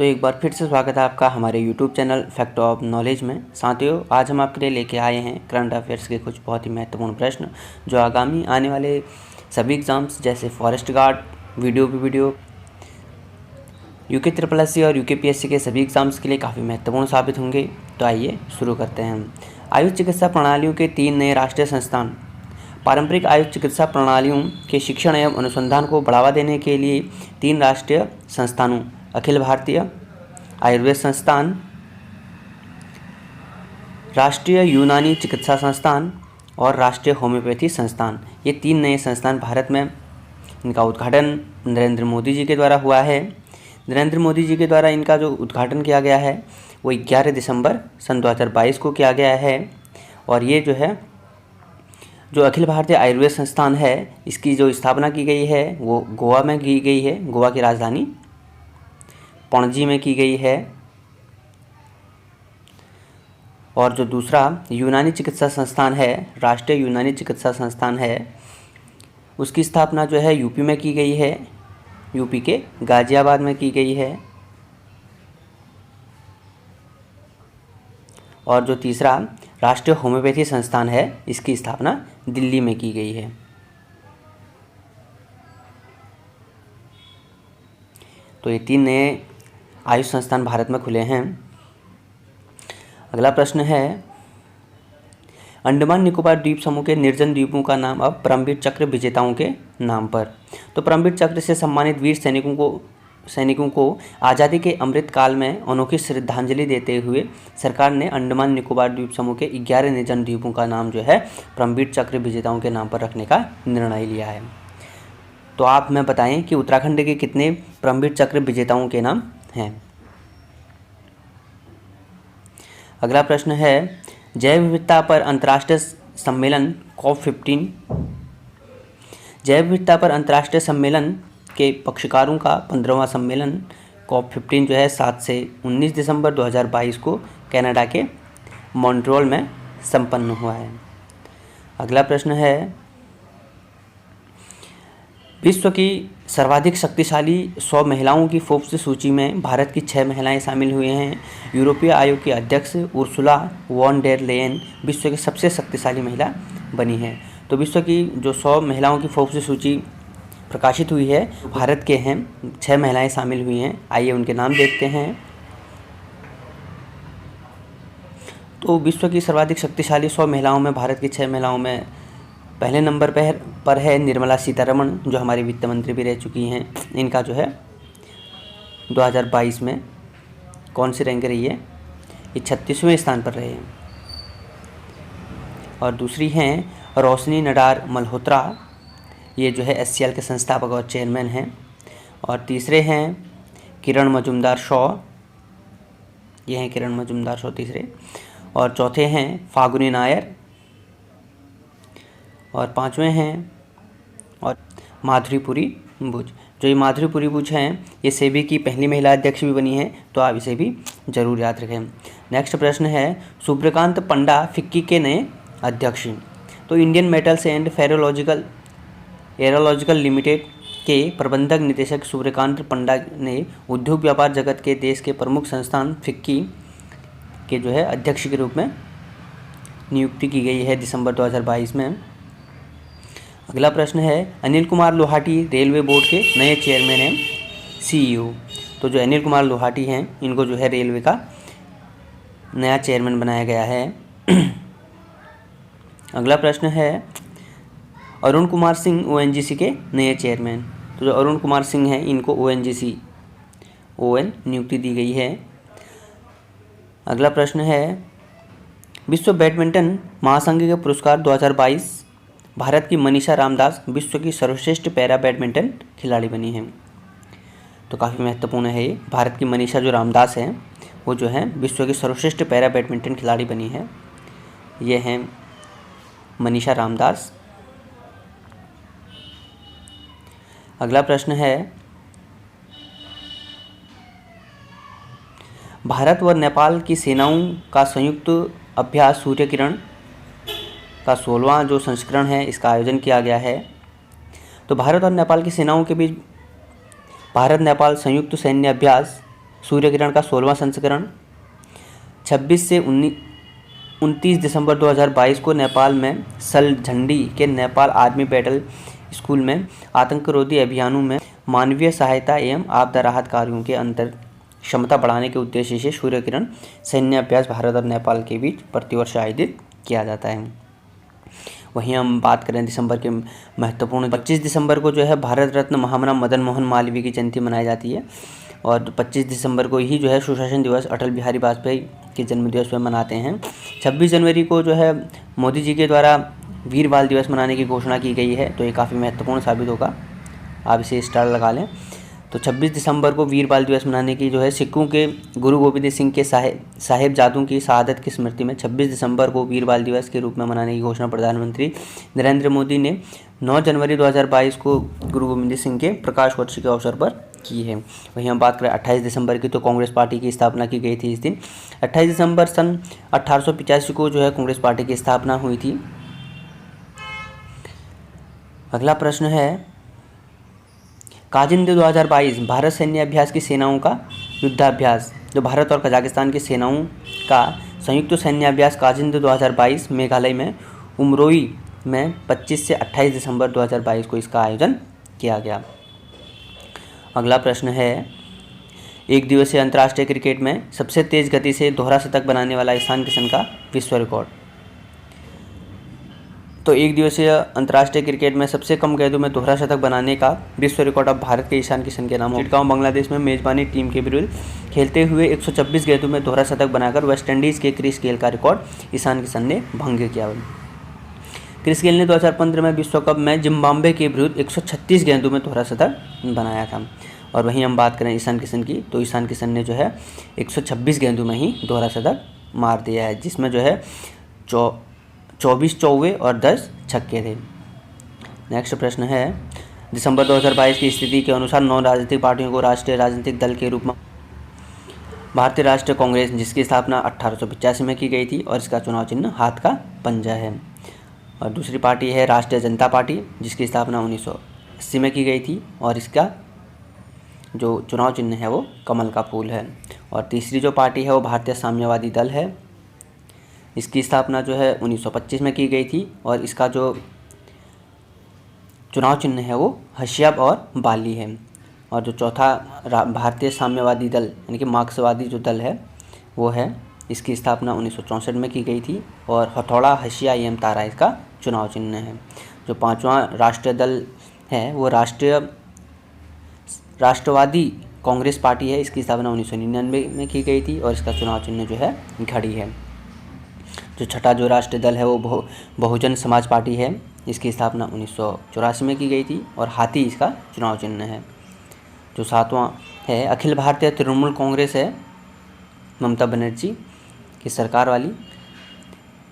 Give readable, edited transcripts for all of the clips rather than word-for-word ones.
तो एक बार फिर से स्वागत है आपका हमारे YouTube channel fact of knowledge में। साथियों, आज हम आपके लिए लेके आए हैं करंट अफेयर्स के कुछ बहुत ही महत्वपूर्ण प्रश्न जो आगामी आने वाले सभी एग्ज़ाम्स जैसे फॉरेस्ट गार्ड, वीडियो UKSSC और UKPSC के सभी एग्ज़ाम्स के लिए काफ़ी महत्वपूर्ण साबित होंगे। तो आइए शुरू करते हैं। आयुष चिकित्सा प्रणालियों के 3 नए राष्ट्रीय संस्थान। पारंपरिक आयुष चिकित्सा प्रणालियों के शिक्षण एवं अनुसंधान को बढ़ावा देने के लिए 3 राष्ट्रीय संस्थानों अखिल भारतीय आयुर्वेद संस्थान, राष्ट्रीय यूनानी चिकित्सा संस्थान और राष्ट्रीय होम्योपैथी संस्थान, ये 3 नए संस्थान भारत में, इनका उद्घाटन नरेंद्र मोदी जी के द्वारा हुआ है। नरेंद्र मोदी जी के द्वारा इनका जो उद्घाटन किया गया है वो 11 दिसंबर सन 2022 को किया गया है। और ये जो अखिल भारतीय आयुर्वेद संस्थान है, इसकी जो स्थापना की गई है वो गोवा में की गई है। गोवा की राजधानी पणजी में की गई है। और जो दूसरा यूनानी चिकित्सा संस्थान है, राष्ट्रीय यूनानी चिकित्सा संस्थान है, उसकी स्थापना जो है यूपी में की गई है। यूपी के गाजियाबाद में की गई है। और जो तीसरा राष्ट्रीय होम्योपैथी संस्थान है, इसकी स्थापना दिल्ली में की गई है। तो ये 3 नए आयुष संस्थान भारत में खुले हैं। अगला प्रश्न है, अंडमान निकोबार द्वीप समूह के निर्जन द्वीपों का नाम अब परमवीर चक्र विजेताओं के नाम पर। तो परमवीर चक्र से सम्मानित वीर सैनिकों को आज़ादी के अमृत काल में अनोखी श्रद्धांजलि देते हुए सरकार ने अंडमान निकोबार द्वीप समूह के 11 निर्जन द्वीपों का नाम जो है परमवीर चक्र विजेताओं के नाम पर रखने का निर्णय लिया है। तो आप हमें बताएं कि उत्तराखंड के कितने परमवीर चक्र विजेताओं के नाम हैं। अगला प्रश्न है, जैव विविधता पर अंतर्राष्ट्रीय सम्मेलन COP15। जैव विविधता पर अंतर्राष्ट्रीय सम्मेलन के पक्षकारों का 15वां सम्मेलन COP15 जो है 7 से 19 दिसंबर 2022 को कनाडा के मॉन्ट्रियल में संपन्न हुआ है। अगला प्रश्न है, विश्व की सर्वाधिक शक्तिशाली 100 महिलाओं की फोर्ब्स सूची में भारत की 6 महिलाएं शामिल हुई हैं। यूरोपीय आयोग की अध्यक्ष उर्सुला वॉन डेर लेयन विश्व की सबसे शक्तिशाली महिला बनी है। तो विश्व की जो 100 महिलाओं की फोर्ब्स सूची प्रकाशित हुई है, भारत के हैं 6 महिलाएं शामिल हुई हैं। आइए उनके नाम देखते हैं। तो विश्व की सर्वाधिक शक्तिशाली 100 महिलाओं में भारत की 6 महिलाओं में पहले नंबर पर है निर्मला सीतारमण, जो हमारी वित्त मंत्री भी रह चुकी हैं। इनका जो है 2022 में कौन सी रैंक रही है, ये 36वें स्थान पर रहे हैं। और दूसरी हैं रोशनी नडार मल्होत्रा, ये जो है SCL के संस्थापक और चेयरमैन हैं। और तीसरे हैं किरण मजुमदार शॉ, ये हैं किरण मजुमदार शॉ तीसरे। और चौथे हैं फागुनी नायर। और 5वें हैं और माधुरीपुरी बुच। जो ये माधुरीपुरी बुच हैं, ये सेबी की पहली महिला अध्यक्ष भी बनी हैं, तो आप इसे भी जरूर याद रखें। नेक्स्ट प्रश्न है, सूर्यकांत पंडा फिक्की के नए अध्यक्ष। तो इंडियन मेटल्स एंड एरोलॉजिकल लिमिटेड के प्रबंधक निदेशक सूर्यकांत पंडा ने उद्योग व्यापार जगत के देश के प्रमुख संस्थान फिक्की के जो है अध्यक्ष के रूप में नियुक्ति की गई है दिसंबर 2022 में। अगला प्रश्न है, अनिल कुमार लोहाटी रेलवे बोर्ड के नए चेयरमैन हैं, CEO। तो जो अनिल कुमार लोहाटी हैं, इनको जो है रेलवे का नया चेयरमैन बनाया गया है। अगला प्रश्न है, अरुण कुमार सिंह ONGC के नए चेयरमैन। तो जो अरुण कुमार सिंह हैं, इनको ONGC नियुक्ति दी गई है। अगला प्रश्न है, विश्व बैडमिंटन महासंघ के पुरस्कार 2022, भारत की मनीषा रामदास विश्व की सर्वश्रेष्ठ पैरा बैडमिंटन खिलाड़ी बनी हैं। तो काफ़ी महत्वपूर्ण है ये। भारत की मनीषा जो रामदास हैं, वो जो है विश्व की सर्वश्रेष्ठ पैरा बैडमिंटन खिलाड़ी बनी है। ये हैं मनीषा रामदास। अगला प्रश्न है, भारत व नेपाल की सेनाओं का संयुक्त अभ्यास सूर्य किरण का 16वां जो संस्करण है, इसका आयोजन किया गया है। तो भारत और नेपाल की सेनाओं के बीच भारत नेपाल संयुक्त सैन्य अभ्यास सूर्य किरण का 16वां संस्करण। 26 से 29 दिसंबर 2022 को नेपाल में सलझंडी के नेपाल आर्मी बैटल स्कूल में आतंकरोधी अभियानों में मानवीय सहायता एवं आपदा राहत कार्यों के अंतर क्षमता बढ़ाने के उद्देश्य से सूर्य किरण सैन्य अभ्यास भारत और नेपाल के बीच प्रतिवर्ष आयोजित किया जाता है। वहीं हम बात करें दिसंबर के महत्वपूर्ण, 25 दिसंबर को जो है भारत रत्न महामना मदन मोहन मालवीय की जयंती मनाई जाती है और 25 दिसंबर को ही जो है सुशासन दिवस अटल बिहारी वाजपेयी के जन्मदिवस पर मनाते हैं। 26 जनवरी को जो है मोदी जी के द्वारा वीर बाल दिवस मनाने की घोषणा की गई है, तो ये काफ़ी महत्वपूर्ण साबित होगा, आप इसे स्टार लगा लें। तो 26 दिसंबर को वीर बाल दिवस मनाने की जो है सिखों के गुरु गोबिंद सिंह के साहिबजादों की शहादत की स्मृति में 26 दिसंबर को वीर बाल दिवस के रूप में मनाने की घोषणा प्रधानमंत्री नरेंद्र मोदी ने 9 जनवरी 2022 को गुरु गोबिंद सिंह के प्रकाश वर्ष के अवसर पर की है। वहीं हम बात करें 28 दिसंबर की, तो कांग्रेस पार्टी की स्थापना की गई थी इस दिन। 28 दिसंबर सन 1885 को जो है कांग्रेस पार्टी की स्थापना हुई थी। अगला प्रश्न है, काजिंदे 2022 भारत सैन्य अभ्यास की सेनाओं का युद्धाभ्यास। जो भारत और कजाकिस्तान की सेनाओं का संयुक्त सैन्य अभ्यास काजिंदे 2022 मेघालय में उमरोई में 25 से 28 दिसंबर 2022 को इसका आयोजन किया गया। अगला प्रश्न है, एक दिवसीय अंतर्राष्ट्रीय क्रिकेट में सबसे तेज गति से दोहरा शतक बनाने वाला ईशान किशन का विश्व रिकॉर्ड। तो एक दिवसीय अंतर्राष्ट्रीय क्रिकेट में सबसे कम गेंदों में दोहरा शतक बनाने का विश्व रिकॉर्ड अब भारत के ईशान किशन के नाम हो। चिटगांव बांग्लादेश में मेजबानी टीम के विरुद्ध खेलते हुए 126 गेंदों में दोहरा शतक बनाकर वेस्टइंडीज़ के क्रिस गेल का रिकॉर्ड ईशान किशन ने भंग किया। क्रिस गेल ने 2015 में विश्व कप में जिम्बाब्वे के विरुद्ध 136 गेंदों में दोहरा शतक बनाया था। और वहीं हम बात करें ईशान किशन की, तो ईशान किशन ने जो है 126 गेंदों में ही दोहरा शतक मार दिया है, जिसमें जो है 24 चौवे और 10 छक्के थे। नेक्स्ट प्रश्न है, दिसंबर 2022 की स्थिति के अनुसार 9 राजनीतिक पार्टियों को राष्ट्रीय राजनीतिक दल के रूप में भारतीय राष्ट्रीय कांग्रेस, जिसकी स्थापना 1885 में की गई थी और इसका चुनाव चिन्ह हाथ का पंजा है। और दूसरी पार्टी है राष्ट्रीय जनता पार्टी, जिसकी स्थापना 1980 में की गई थी और इसका जो चुनाव चिन्ह है वो कमल का फूल है। और तीसरी जो पार्टी है वो भारतीय साम्यवादी दल है, इसकी स्थापना जो है 1925 में की गई थी और इसका जो चुनाव चिन्ह है वो हशियाब और बाली है। और जो चौथा भारतीय साम्यवादी दल यानी कि मार्क्सवादी जो दल है वो है, इसकी स्थापना 1964 में की गई थी और हथौड़ा हशिया एवं तारा इसका चुनाव चिन्ह है। जो पांचवा राष्ट्रीय दल है वो राष्ट्रवादी कांग्रेस पार्टी है, इसकी स्थापना 1999 में की गई थी और इसका चुनाव चिन्ह जो है घड़ी है। जो छठा जो राष्ट्रीय दल है वो बहुजन समाज पार्टी है, इसकी स्थापना 1984 में की गई थी और हाथी इसका चुनाव चिन्ह है। जो सातवां है अखिल भारतीय तृणमूल कांग्रेस है, ममता बनर्जी की सरकार वाली,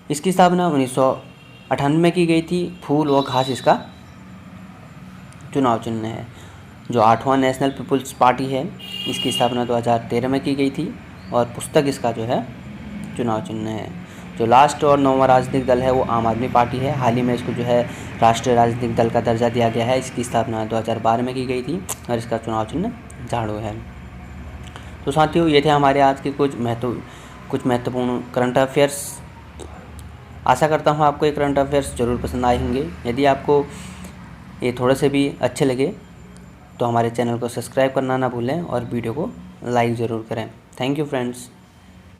इसकी स्थापना 1998 में की गई थी। फूल व घास इसका चुनाव चिन्ह है। जो आठवां नेशनल पीपुल्स पार्टी है, इसकी स्थापना 2013 में की गई थी और पुस्तक इसका जो है चुनाव चिन्ह है। जो लास्ट और 9वां राजनीतिक दल है वो आम आदमी पार्टी है। हाल ही में इसको जो है राष्ट्रीय राजनीतिक दल का दर्जा दिया गया है, इसकी स्थापना 2012 में की गई थी और इसका चुनाव चिन्ह झाड़ू है। तो साथियों, ये थे हमारे आज के कुछ महत्वपूर्ण करंट अफेयर्स। आशा करता हूँ आपको ये करंट अफेयर्स ज़रूर पसंद आए होंगे। यदि आपको ये थोड़े से भी अच्छे लगे तो हमारे चैनल को सब्सक्राइब करना ना भूलें और वीडियो को लाइक ज़रूर करें। Thank you friends.